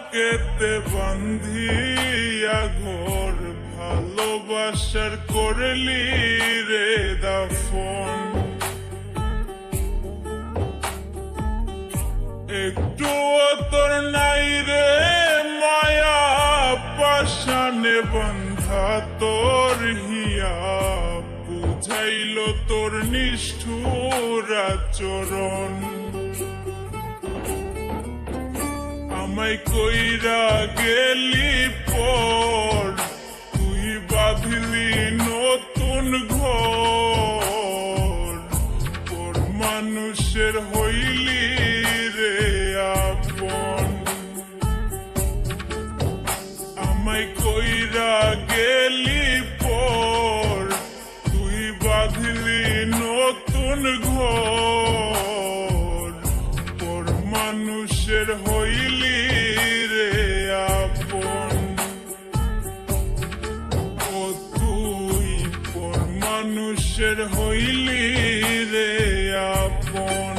বুকেতে বান্ধিয়া ঘর ভালোবাসার করলি রে দাফন। একটু তোর নাই রে মায়া পাশানে বন্ধা তোর হিয়া বুঝাইল তোর নিষ্ঠুর আচরণ। আমায় কইরা গেলি পর তুই বাঁধলি নতুন ঘর, তোর মানুষের হইলি রে আপন। আমায় কইরা গেলি পর তুই বাঁধলি নতুন ঘর, তোর মানুষের হইলি রে আপন। ও তুই পর মানুষের হইলি রে আপন।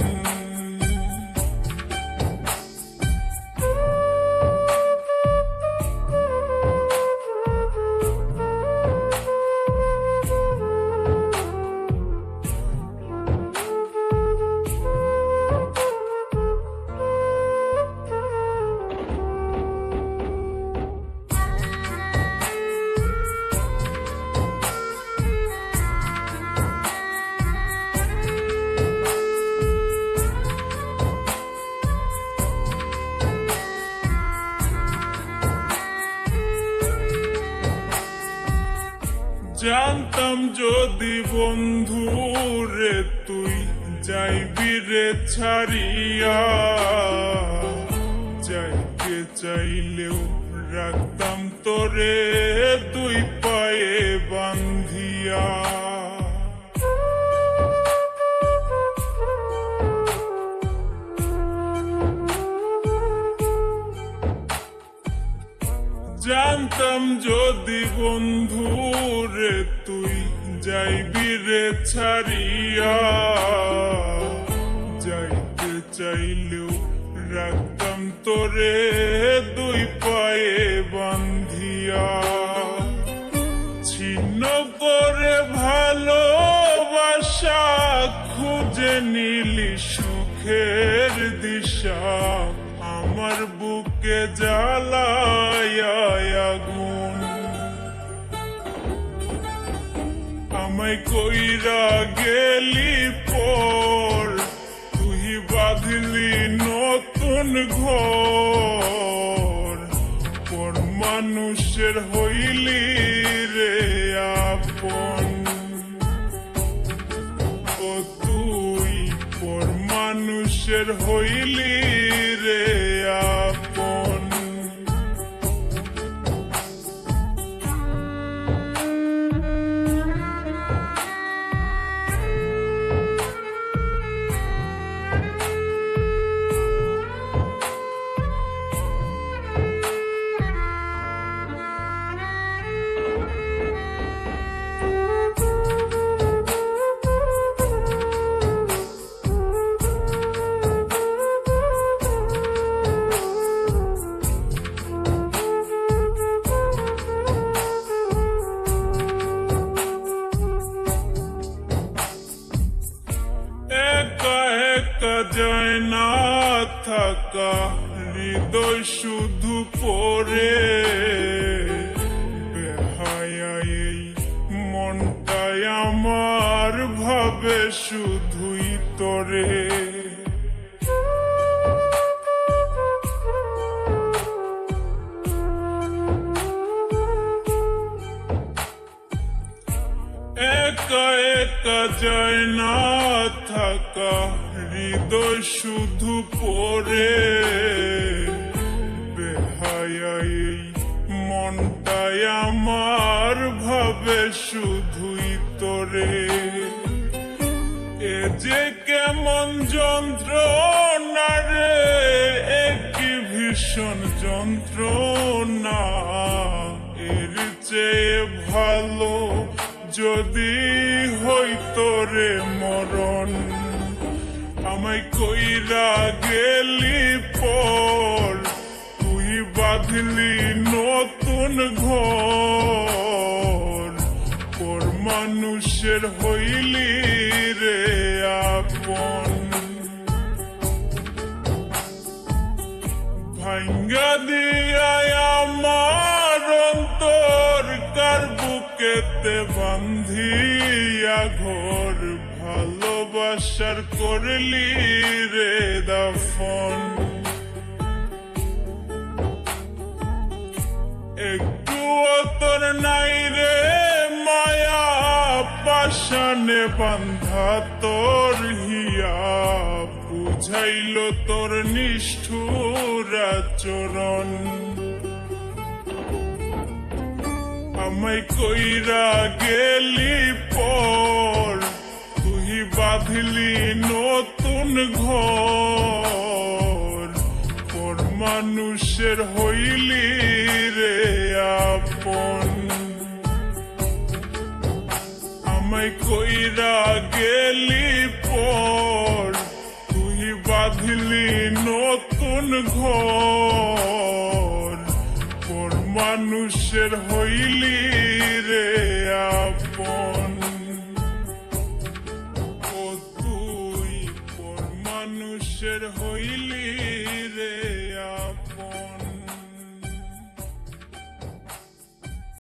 জানতাম যদি বন্ধু রে তুই যাইবি রে ছাড়িয়া, যাইতে চাইলেও রাখতাম তোরে দুই পায়ে বান্ধিয়া। জানতাম যদি বন্ধু রে তুই যাইবি রে ছাড়িয়া, যাইতে চাইলেও রাখতাম তোরে দুই পায়ে বান্ধিয়া। ছিন্ন করে ভালোবাসা খুঁজে নিলি সুখের দিশা, আমার বুকে জ্বালায় আগুন। আমায় কইরা গেলি পর তুই বাঁধলি নতুন ঘর, পর মানুষের হইলি রে আপন। ও তুই পর মানুষের হইলি রে আপন। যায় না থাকা হৃদয় শুধু পরে, বেহায়া এই মনটাই আমার ভাবে শুধুই তোরে। একা একা যায় না থাকা হৃদয় শুধু পরে, বেহায়া এই মনটাই আমার ভাবে শুধুই তোরে। এ যে কেমন যন্ত্রণা রে, একই ভীষণ যন্ত্রণা, এর চেয়ে ভালো যদি হইতো রে মরণ। আমায় কইরা গেলি পর তুই বাঁধলি নতুন ঘর, পর মানুষের হইলি রে আপন। ভাঙ্গা দিয়া আমার অন্তর কার বুকেতে বান্ধিয়া ঘর, ভালোবাসার করলি রে দাফন। একটু তোর নাই রে মায়া, পাশানে বান্ধা তোর হিয়া, বুঝাইল তোর নিষ্ঠুর আচরণ। আমায় কইরা গেলি পর, তুই বাঁধলি নতুন ঘর, পর মানুষের হইলি রে আপন। আমায় কইরা গেলি পর, তুই বাঁধলি নতুন ঘর, পর মানুষের হইলি রে আপন। ও তুই পর মানুষের হইলি